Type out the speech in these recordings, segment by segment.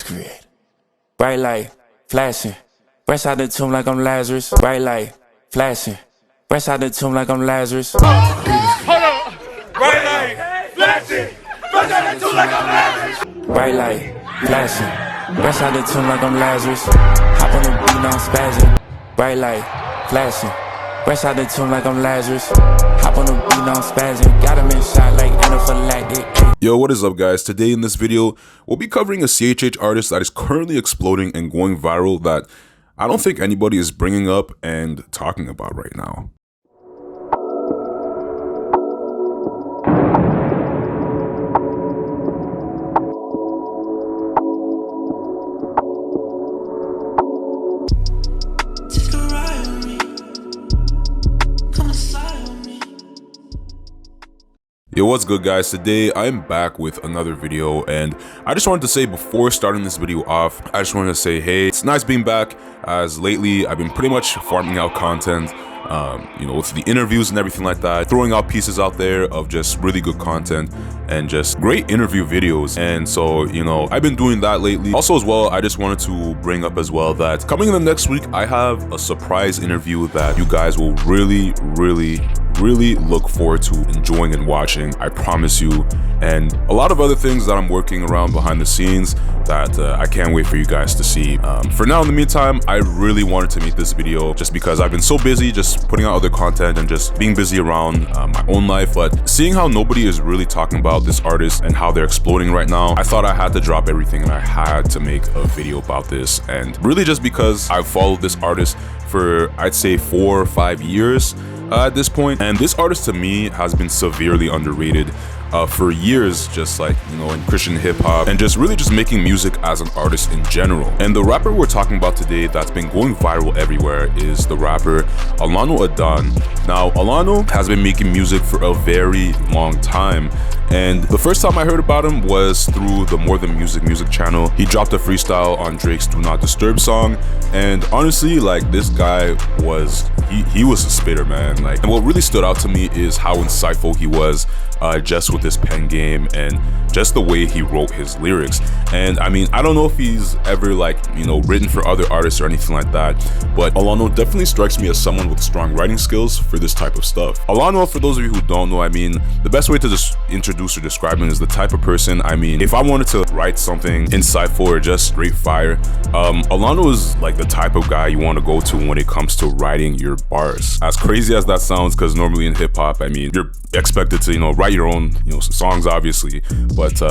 secret. Bright light, flashing. Fresh out the tomb like I'm Lazarus. Bright light, flashing. Fresh out the tomb like I'm Lazarus. Hold on. Bright light, flashing. Fresh out the tomb like I'm Lazarus. Bright light, flashing. Fresh out the tomb like I'm Lazarus. Hop on the beat, now I'm spazzing. Bright light, flashing. Fresh out the tomb like I'm Lazarus. Hop on the beat, now I'm spazzing. Got him in shot like anaphylactic. Yo, what is up guys? Today in this video, we'll be covering a CHH artist that is currently exploding and going viral that I don't think anybody is bringing up and talking about right now. Yo, what's good guys? Today I'm back with another video, and I just wanted to say before starting this video off, I just wanted to say, hey, it's nice being back, as lately I've been pretty much farming out content, you know, with the interviews and everything like that, throwing out pieces out there of just really good content and just great interview videos. And so, you know, I've been doing that lately. Also as well, I just wanted to bring up as well that coming in the next week, I have a surprise interview that you guys will really look forward to enjoying and watching, I promise you, and a lot of other things that I'm working around behind the scenes that I can't wait for you guys to see. For now, in the meantime, I really wanted to make this video just because I've been so busy just putting out other content and just being busy around my own life, but seeing how nobody is really talking about this artist and how they're exploding right now, I thought I had to drop everything and I had to make a video about this. And really just because I've followed this artist for, I'd say, 4 or 5 years at this point, and this artist to me has been severely underrated for years, just like, you know, in Christian hip-hop and just really just making music as an artist in general. And the rapper we're talking about today that's been going viral everywhere is the rapper Alano Adan. Now, Alano has been making music for a very long time, and the first time I heard about him was through the More Than Music channel. He dropped a freestyle on Drake's Do Not Disturb song, and honestly, like, this guy was, he was a spitter, man. Like, and what really stood out to me is how insightful he was just with his pen game and just the way he wrote his lyrics. And I mean, I don't know if he's ever, like, you know, written for other artists or anything like that, but Alano definitely strikes me as someone with strong writing skills for this type of stuff. Alano, for those of you who don't know, I mean, the best way to just introduce or describe him is the type of person, I mean, if I wanted to write something insightful or just straight fire, Alano is like the type of guy you want to go to when it comes to writing your bars. As crazy as that sounds, because normally in hip-hop, I mean, you're expected to, you know, write your own, you know, songs, obviously, but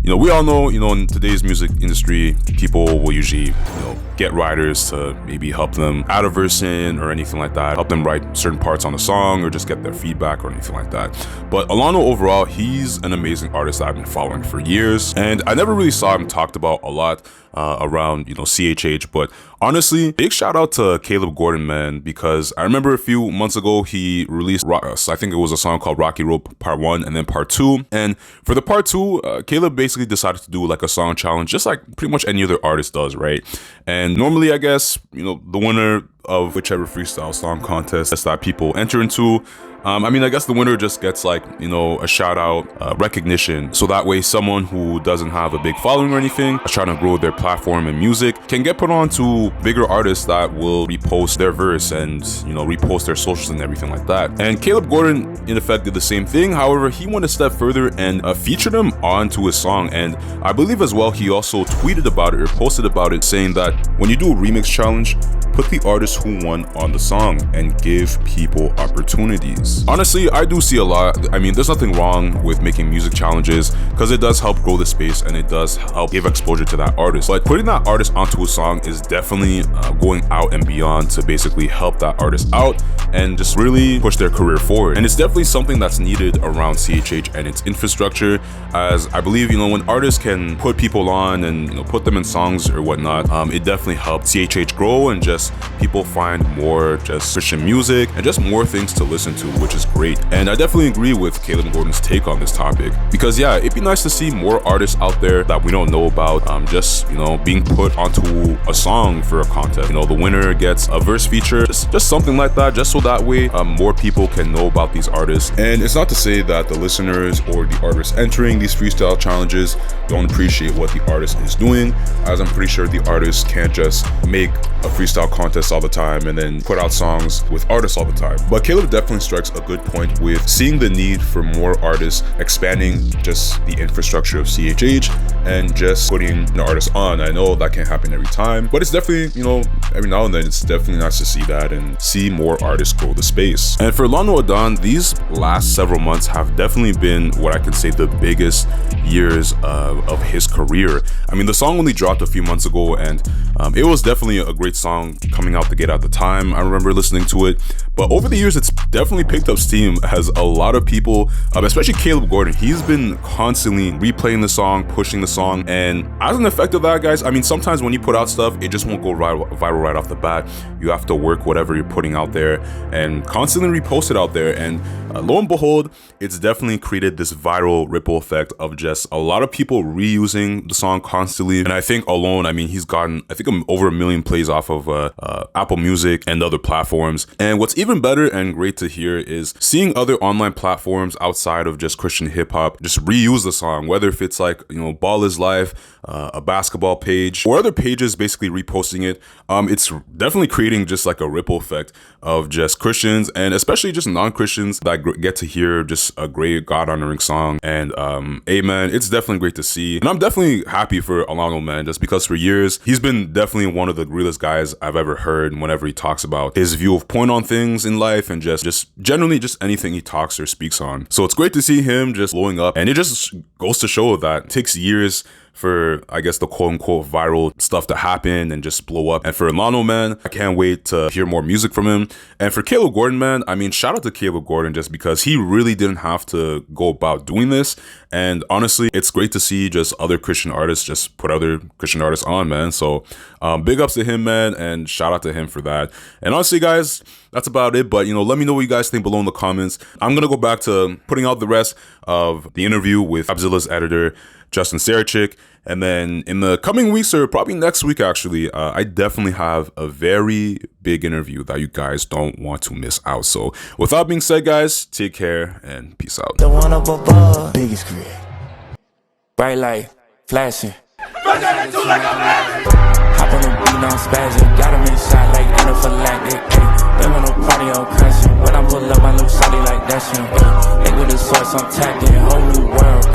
you know, we all know, you know, in today's music industry, people will usually, you know, get writers to maybe help them add a verse in or anything like that, help them write certain parts on the song or just get their feedback or anything like that. But Alano overall, he's an amazing artist that I've been following for years, and I never really saw him talked about a lot around, you know, CHH. But honestly, big shout out to Caleb Gordon, man, because I remember a few months ago he released, I think it was a song called Rocky Road Part 1 and then Part 2. And for the Part 2, Caleb basically decided to do like a song challenge, just like pretty much any other artist does, right? And normally, I guess, you know, the winner of whichever freestyle song contest that people enter into, I mean, I guess the winner just gets, like, you know, a shout out, recognition. So that way someone who doesn't have a big following or anything, is trying to grow their platform in music, can get put on to bigger artists that will repost their verse and, you know, repost their socials and everything like that. And Caleb Gordon, in effect, did the same thing. However, he went a step further and featured him onto his song. And I believe as well, he also tweeted about it or posted about it, saying that when you do a remix challenge, put the artist who won on the song and give people opportunities. Honestly, I do see a lot. I mean, there's nothing wrong with making music challenges because it does help grow the space and it does help give exposure to that artist. But putting that artist onto a song is definitely going out and beyond to basically help that artist out and just really push their career forward. And it's definitely something that's needed around CHH and its infrastructure, as I believe, you know, when artists can put people on and, you know, put them in songs or whatnot, it definitely helps CHH grow and just people people find more just Christian music and just more things to listen to, which is great. And I definitely agree with Caleb Gordon's take on this topic, because yeah, it'd be nice to see more artists out there that we don't know about, just, you know, being put onto a song for a contest. You know, the winner gets a verse feature, just something like that, just so that way more people can know about these artists. And it's not to say that the listeners or the artists entering these freestyle challenges don't appreciate what the artist is doing, as I'm pretty sure the artists can't just make a freestyle contest all the time and then put out songs with artists all the time. But Caleb definitely strikes a good point with seeing the need for more artists, expanding just the infrastructure of CHH and just putting an artist on. I know that can't happen every time, but it's definitely, you know, every now and then it's definitely nice to see that and see more artists grow the space. And for Alano Adan, these last several months have definitely been what I can say the biggest years of his career. I mean, the song only dropped a few months ago, and it was definitely a great song coming out the gate at the time. I remember listening to it, but over the years it's definitely picked up steam, as a lot of people, especially Caleb Gordon, he's been constantly replaying the song, pushing the song. And as an effect of that, guys, I mean, sometimes when you put out stuff, it just won't go viral right off the bat. You have to work whatever you're putting out there and constantly repost it out there. And lo and behold, it's definitely created this viral ripple effect of just a lot of people reusing the song constantly. And I think alone, I mean, he's gotten, I think, over 1 million plays off of Apple Music and other platforms. And what's even better and great to hear is seeing other online platforms outside of just Christian hip hop just reuse the song, whether if it's like, you know, Ball is Life, a basketball page, or other pages basically reposting it. It's definitely creating just like a ripple effect of just Christians and especially just non-Christians that get to hear just a great God-honoring song. And amen, it's definitely great to see. And I'm definitely happy for Alano, man, just because for years he's been definitely one of the realest guys I've ever heard whenever he talks about his view of point on things in life and just generally just anything he talks or speaks on. So it's great to see him just blowing up, and it just goes to show that it takes years for, I guess, the quote-unquote viral stuff to happen and just blow up. And for Alano, man, I can't wait to hear more music from him. And for Caleb Gordon, man, I mean, shout out to Caleb Gordon just because he really didn't have to go about doing this. And honestly, it's great to see just other Christian artists just put other Christian artists on, man. So big ups to him, man, and shout out to him for that. And honestly, guys, that's about it. But, you know, let me know what you guys think below in the comments. I'm going to go back to putting out the rest of the interview with Rapzilla's editor, Justin Sarachik. And then in the coming weeks, or probably next week, actually, I definitely have a very big interview that you guys don't want to miss out. So with that being said, guys, take care and peace out. The one up above, biggest create. Bright light, flashing. Hop on the beat, now I'm spazzing. Got him in shot like anaphylactic. They want no party on crashing. When I pull up, I look solid like that shit. Nigga with the source, I'm tapped in. Whole new world.